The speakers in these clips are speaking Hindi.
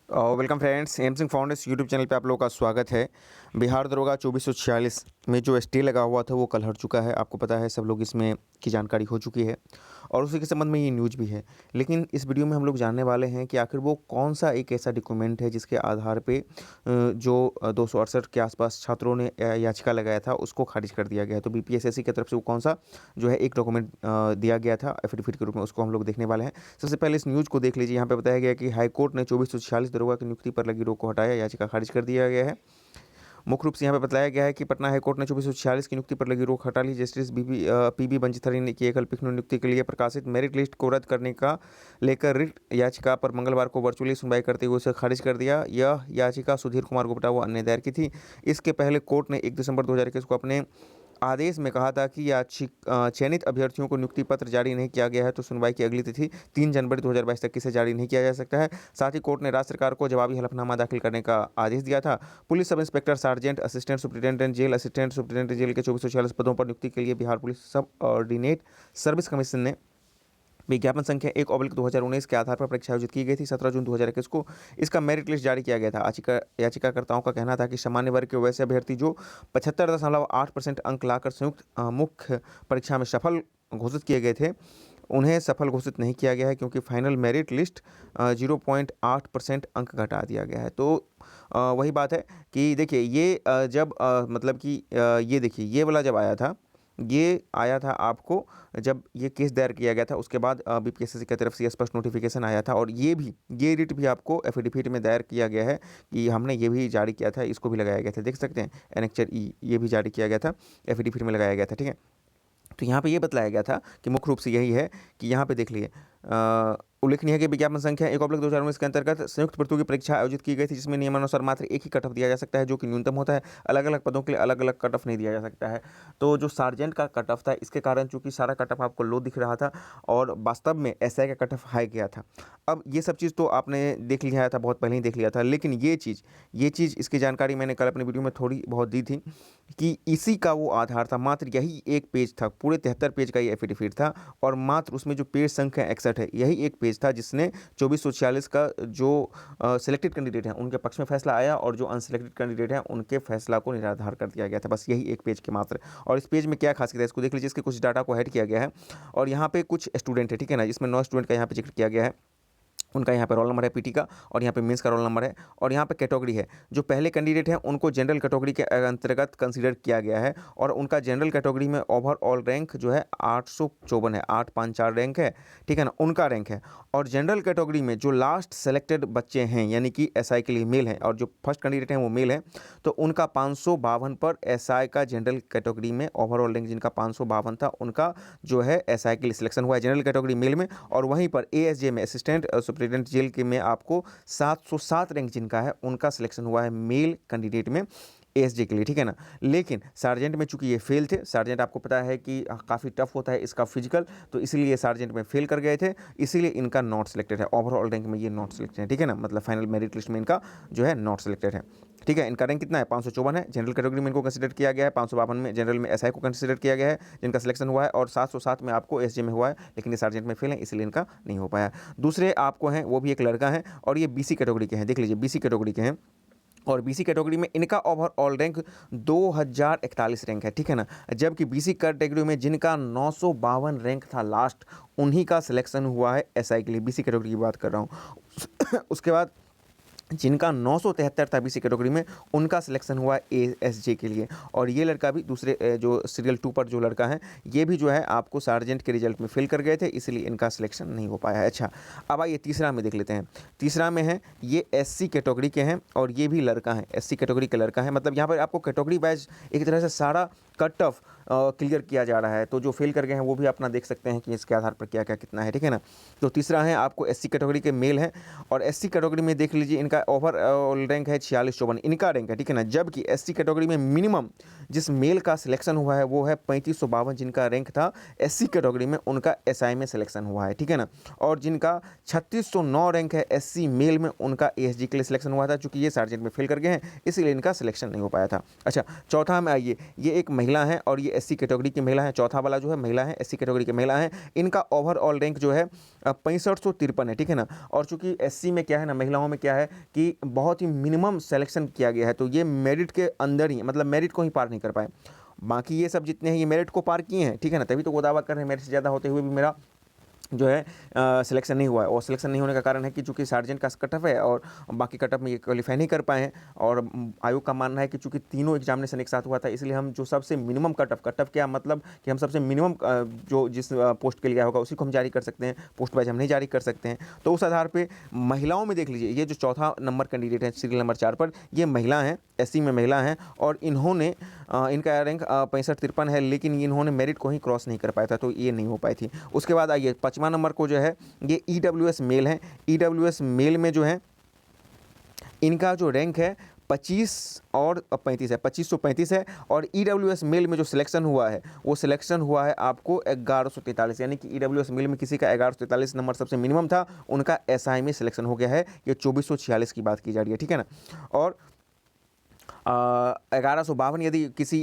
Welcome friends, M Singh foundation YouTube channel पे आप लोगों का स्वागत है। बिहार दरोगा 2446 में जो स्टे लगा हुआ था वो कल हट चुका है। आपको पता है, सब लोग इसमें की जानकारी हो चुकी है और उसी के संबंध में ये न्यूज़ भी है। लेकिन इस वीडियो में हम लोग जानने वाले हैं कि आखिर वो कौन सा एक ऐसा डॉक्यूमेंट है जिसके आधार पे जो 268 के आसपास छात्रों ने याचिका लगाया था उसको खारिज कर दिया गया है। तो बीपीएसएससी की तरफ से वो कौन सा जो है एक डॉक्यूमेंट दिया गया था एफिडेविट के रूप में, उसको हम लोग देखने वाले हैं। सबसे पहले इस न्यूज़ को देख लीजिए। यहाँ पे बताया गया कि हाईकोर्ट ने 2446 दरोगा की नियुक्ति पर लगी रोक को हटाया, याचिका खारिज कर दिया गया है। मुख्य रूप से यहाँ पे बताया गया है कि पटना हाईकोर्ट ने 2446 की नियुक्ति पर लगी रोक हटा ली। जस्टिस पीबी बंजथरी ने की एकल पिछली नियुक्ति के लिए प्रकाशित मेरिट लिस्ट को रद्द करने का लेकर रिट याचिका पर मंगलवार को वर्चुअली सुनवाई करते हुए उसे खारिज कर दिया। यह याचिका सुधीर कुमार गुप्ता व अन्य दायर की थी। इसके पहले कोर्ट ने 1 दिसंबर 2021 को अपने आदेश में कहा था कि चयनित अभ्यर्थियों को नियुक्ति पत्र जारी नहीं किया गया है तो सुनवाई की अगली तिथि 3 जनवरी 2022 तक इसे जारी नहीं किया जा सकता है। साथ ही कोर्ट ने राज्य सरकार को जवाबी हलफनामा दाखिल करने का आदेश दिया था। Police sub inspector, sergeant, assistant superintendent jail, assistant superintendent jail के 2446 पदों पर नियुक्ति के लिए Bihar police subordinate service commission ने विज्ञापन संख्या 1/2019 के आधार पर परीक्षा आयोजित की गई थी। 17 जून 2021 को इसका मेरिट लिस्ट जारी किया गया था। याचिकाकर्ताओं का कहना था कि सामान्य वर्ग के वैसे अभ्यर्थी जो 75.8% अंक लाकर संयुक्त मुख्य परीक्षा में सफल घोषित किए गए थे, उन्हें सफल घोषित नहीं किया गया है क्योंकि फाइनल मेरिट लिस्ट 0.8% अंक घटा दिया गया है। तो वही बात है कि देखिए ये जब मतलब कि ये देखिए ये वाला जब आया था, ये आया था आपको जब ये केस दायर किया गया था, उसके बाद बीपीएसएससी की तरफ से ये स्पष्ट नोटिफिकेशन आया था और ये रिट भी आपको एफिडेविट में दायर किया गया है कि हमने ये भी जारी किया था, इसको भी लगाया गया था। देख सकते हैं एनेक्चर ई, ये भी जारी किया गया था, एफिडेविट में लगाया गया था। ठीक है, तो यहाँ पे ये बताया गया था कि मुख्य रूप से यही है कि यहाँ पे देख लिए उल्लेखनीय है कि विज्ञापन संख्या 1/2019 के अंतर्गत संयुक्त प्रतियोगी परीक्षा आयोजित की गई थी, जिसमें नियमानुसार मात्र एक ही कट ऑफ दिया जा सकता है जो कि न्यूनतम होता है। अलग अलग पदों के लिए अलग अलग कट ऑफ नहीं दिया जा सकता है। तो जो सार्जेंट का कट ऑफ था, इसके कारण चूंकि सारा कट ऑफ आपको लो दिख रहा था और वास्तव में एसआई का कट ऑफ हाई गया था। अब ये सब चीज़ तो आपने देख लिया था, बहुत पहले ही देख लिया था, लेकिन ये चीज़ इसकी जानकारी मैंने कल अपने वीडियो में थोड़ी बहुत दी थी कि इसी का वो आधार था। मात्र यही एक पेज था, पूरे 73 पेज का ये एफिडेविट था और मात्र उसमें जो पेज संख्या 61 है, यही एक पेज था जिसने 2446 का जो सिलेक्टेड कैंडिडेट हैं उनके पक्ष में फैसला आया और जो अनसिलेक्टेड कैंडिडेट हैं उनके फैसला को निराधार कर दिया गया था। बस यही एक पेज के मात्र। और इस पेज में क्या खासियत है इसको देख लीजिए। इसके कुछ डाटा को ऐड किया गया है और यहाँ पे कुछ स्टूडेंट है, ठीक है ना, जिसमें 9 स्टूडेंट का यहाँ पे जिक्र किया गया है। उनका यहाँ पे रोल नंबर है पीटी का और यहाँ पे मेंस का रोल नंबर है और यहाँ पे कैटेगरी है। जो पहले कैंडिडेट हैं उनको जनरल कैटेगरी के अंतर्गत कंसीडर किया गया है और उनका जनरल कैटेगरी में ओवरऑल रैंक जो है 854 है, 854 रैंक है, ठीक है ना, उनका रैंक है। और जनरल कैटेगरी में जो लास्ट सेलेक्टेड बच्चे हैं यानी कि एसआई के लिए मेल हैं और जो फर्स्ट कैंडिडेट हैं वो मेल है, तो उनका 552 पर एसआई का जनरल कैटेगरी में ओवरऑल रैंक जिनका 552 था उनका जो है एसआई के लिए सिलेक्शन हुआ है जनरल कैटेगरी मेल में। और वहीं पर एएसजे में असिस्टेंट सुप्रिटेंडेंट जेल के में आपको 707 रैंक जिनका है उनका सिलेक्शन हुआ है मेल कैंडिडेट में एएसजे के लिए, ठीक है ना। लेकिन सार्जेंट में चूंकि ये फेल थे, सार्जेंट आपको पता है कि काफ़ी टफ होता है इसका फिजिकल, तो इसीलिए सार्जेंट में फेल कर गए थे, इसीलिए इनका नॉट सिलेक्टेड है। ओवरऑल रैंक में ये नॉट सिलेक्टेड है, ठीक है ना, मतलब फाइनल मेरिट लिस्ट में इनका जो है नॉट सिलेक्टेड है। ठीक है, इनका रैंक कितना है, 554 है। जनरल कैटेगरी में इनको कंसीडर किया गया है, 552 में जनरल में एसआई को कंसीडर किया गया है जिनका सिलेक्शन हुआ है और 707 में आपको एसजे में हुआ है, लेकिन ये सार्जेंट में फेल है इसलिए इनका नहीं हो पाया। दूसरे आपको हैं वो भी एक लड़का है और ये बीसी कैटेगरी के हैं, देख लीजिए बीसी कैटेगरी के हैं और बीसी कैटेगरी में इनका ओवरऑल रैंक 2041 रैंक है, ठीक है ना। जबकि बीसी कैटेगरी में जिनका 952 रैंक था लास्ट, उन्हीं का सिलेक्शन हुआ है एसआई के लिए, बीसी कैटेगरी की बात कर रहा हूँ। उसके बाद जिनका 973 था बीसी कैटेगरी में उनका सिलेक्शन हुआ एएसजे के लिए और ये लड़का भी दूसरे जो सीरियल 2 पर जो लड़का है ये भी जो है आपको सार्जेंट के रिजल्ट में फेल कर गए थे, इसलिए इनका सिलेक्शन नहीं हो पाया है। अच्छा, अब आइए तीसरा में देख लेते हैं। तीसरा में है ये एससी कैटेगरी के हैं और ये भी लड़का है, एससी कैटेगरी का लड़का है। मतलब यहाँ पर आपको कैटेगरी वाइज एक तरह से सारा कट ऑफ क्लियर किया जा रहा है, तो जो फेल कर गए हैं वो भी अपना देख सकते हैं कि इसके आधार पर क्या क्या कितना है, ठीक है ना। तो तीसरा है आपको एससी कैटेगरी के मेल हैं और एससी कैटेगरी में देख लीजिए इनका ओवरऑल रैंक है 4654 इनका रैंक है, ठीक है ना। जबकि एससी कैटेगरी में मिनिमम जिस मेल का सिलेक्शन हुआ है वो है 3552 जिनका रैंक था एससी कैटेगरी में, उनका एसआई में सिलेक्शन हुआ है, ठीक है ना। और जिनका 3609 रैंक है एससी मेल में, उनका एएसजी के लिए सिलेक्शन हुआ था। चूंकि ये सार्जेंट में फेल कर गए हैं इसीलिए इनका सिलेक्शन नहीं हो पाया था। अच्छा, चौथा में आइए, ये एक महिला है और ये एससी कैटेगरी की महिला हैं, चौथा वाला जो है महिला है एससी कैटेगरी की महिला हैं, इनका ओवरऑल रैंक जो है 6553 है, ठीक है ना। और चूंकि एससी में क्या है ना, महिलाओं में क्या है कि बहुत ही मिनिमम सेलेक्शन किया गया है, तो ये मेरिट के अंदर ही, मतलब मेरिट को ही पार नहीं कर पाए। बाकी ये सब जितने हैं ये मेरिट को पार किए हैं, ठीक है ना, तभी तो वो दावा कर रहे हैं मेरिट से ज़्यादा होते हुए भी मेरा जो है सिलेक्शन नहीं हुआ है। और सिलेक्शन नहीं होने का कारण है कि चूंकि सार्जेंट का कट ऑफ है और बाकी कट ऑफ में ये क्वालिफाई नहीं कर पाए हैं। और आयोग का मानना है कि चूंकि तीनों एग्जामिनेशन एक साथ हुआ था, इसलिए हम जो सबसे मिनिमम कट ऑफ क्या मतलब कि हम सबसे मिनिमम जो जिस पोस्ट के लिए होगा उसी को हम जारी कर सकते हैं, पोस्ट वाइज हम नहीं जारी कर सकते हैं। तो उस आधार पर महिलाओं में देख लीजिए, ये जो चौथा नंबर कैंडिडेट है सीरियल नंबर 4 पर, ये महिला हैं, एससी में महिला हैं, और इन्होंने इनका रैंक 6553 है, लेकिन इन्होंने मेरिट को ही क्रॉस नहीं कर पाया था, तो ये नहीं हो पाई थी। उसके बाद आइए 5वां नंबर को जो है ये ईडब्ल्यूएस मेल है। ईडब्ल्यूएस मेल में जो है इनका जो रैंक है 25 और 35 है, 2535 है। और ईडब्ल्यूएस मेल में जो सिलेक्शन हुआ है वो सिलेक्शन हुआ है आपको 1143, यानी कि ईडब्ल्यूएस मेल में किसी का 1143 नंबर सबसे मिनिमम था, उनका एसआई में सिलेक्शन हो गया है। ये 2446 की बात की जा रही है, ठीक है ना। और 1152 यदि किसी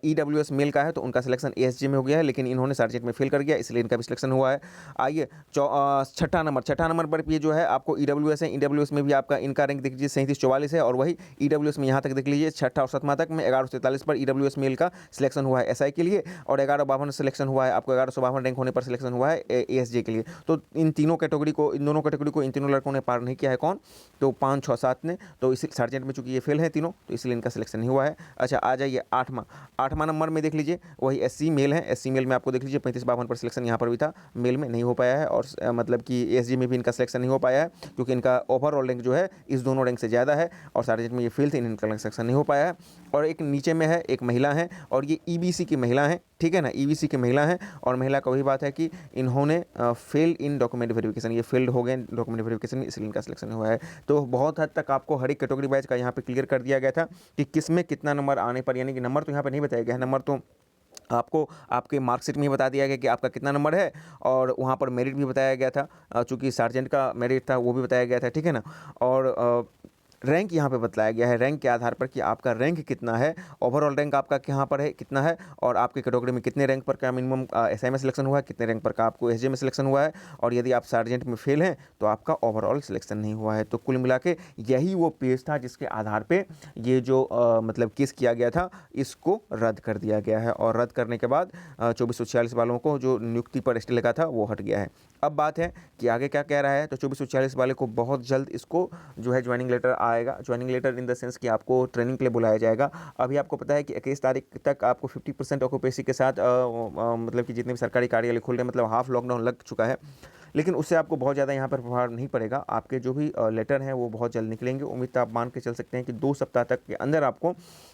ईडब्ल्यूएस मेल का है तो उनका सिलेक्शन एएसजी में हो गया है, लेकिन इन्होंने सार्जेंट में फेल कर गया, इसलिए इनका भी सिलेक्शन हुआ है। आइए छठा नंबर पर ये जो है आपको ईडब्ल्यूएस है, ईडब्ल्यूएस में भी आपका इनका रैंक देख लीजिए 3744 है, और वही ईडब्ल्यूएस में यहाँ तक देख लीजिए छठा और सातवां तक में 1143 पर ईडब्ल्यूएस मेल का सिलेक्शन हुआ है एसआई के लिए, और 1152 सिलेक्शन हुआ है आपको, 1152 रैंक होने पर सिलेक्शन हुआ है एएसजी के लिए। तो इन दोनों कैटेगरी को इन तीनों लड़कों ने पार नहीं किया है। कौन? तो 5, 6, 7 ने, तो इसी सार्जेंट में चूंकि ये फेल है तीनों, तो इसलिए इनका सिलेक्शन नहीं हुआ है। अच्छा, आ जाइए आठवां नंबर में देख लीजिए, वही एससी मेल है, एससी मेल में आपको देख लीजिए 3552 पर सिलेक्शन यहाँ पर भी था, मेल में नहीं हो पाया है। और मतलब कि एसजी में भी इनका सिलेक्शन नहीं हो पाया है, क्योंकि इनका ओवरऑल रैंक जो है इस दोनों रैंक से ज़्यादा है, और सार्जेंट में ये फेल थे, इनका सिलेक्शन नहीं हो पाया है। और एक नीचे में है, एक महिला है, और ये ईबीसी की महिला है, ठीक है ना, ईबीसी की महिला है। और महिला का वही बात है कि इन्होंने फेल इन डॉक्यूमेंट वेरिफिकेशन, ये फेल्ड हो गए डॉक्यूमेंट वेरिफिकेशन में, इसलिए इनका सिलेक्शन हुआ है। तो बहुत हद तक आपको हर एक कैटेगरी वाइज का यहाँ पे क्लियर कर दिया गया था कि किस में कितना नंबर आने पर, यानी कि नंबर तो यहाँ पे नहीं बताया गया है, नंबर तो आपको आपके मार्कशीट में ही बता दिया गया कि आपका कितना नंबर है, और वहाँ पर मेरिट भी बताया गया था, चूँकि सार्जेंट का मेरिट था वो भी बताया गया था, ठीक है ना। और रैंक यहाँ पे बतलाया गया है, रैंक के आधार पर कि आपका रैंक कितना है, ओवरऑल रैंक आपका कहाँ पर है, कितना है, और आपके कैटेगरी में कितने रैंक पर का मिनिमम एसआई में सिलेक्शन हुआ है, कितने रैंक पर का आपको एसजे में सिलेक्शन हुआ है, और यदि आप सार्जेंट में फेल हैं तो आपका ओवरऑल सिलेक्शन नहीं हुआ है। तो कुल मिला के यही वो पेज था जिसके आधार पर ये जो मतलब केस किया गया था, इसको रद्द कर दिया गया है। और रद्द करने के बाद 2446 वालों को जो नियुक्ति पर स्टे लगा था वो हट गया है। अब बात है कि आगे क्या कह रहा है, तो 2446 वाले को बहुत जल्द इसको जो है ज्वाइनिंग लेटर आएगा, joining letter in the sense कि आपको ट्रेनिंग के लिए बुलाया जाएगा। अभी आपको पता है कि 21 तारीख तक आपको 50% ऑक्यूपेंसी के साथ मतलब कि जितने भी सरकारी कार्यालय खुल रहे हैं, मतलब हाफ लॉकडाउन लग चुका है, लेकिन उससे आपको बहुत ज़्यादा यहाँ पर प्रभाव नहीं पड़ेगा। आपके जो भी लेटर हैं वो बहुत जल्द निकलेंगे। उम्मीद आप मान के चल सकते हैं कि 2 सप्ताह तक के अंदर आपको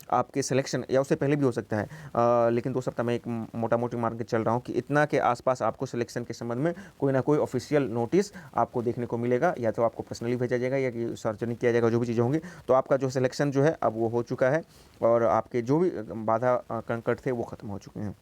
आपके सिलेक्शन, या उससे पहले भी हो सकता है, लेकिन 2 सप्ताह में एक मोटा मोटी मान के चल रहा हूँ कि इतना के आसपास आपको सिलेक्शन के संबंध में कोई ना कोई ऑफिशियल नोटिस आपको देखने को मिलेगा, या तो आपको पर्सनली भेजा जाएगा या कि सार्वजनिक किया जाएगा, जो भी चीज़ें होंगी। तो आपका जो सिलेक्शन जो है अब वो हो चुका है, और आपके जो भी बाधा कंकड़ थे वो खत्म हो चुके हैं।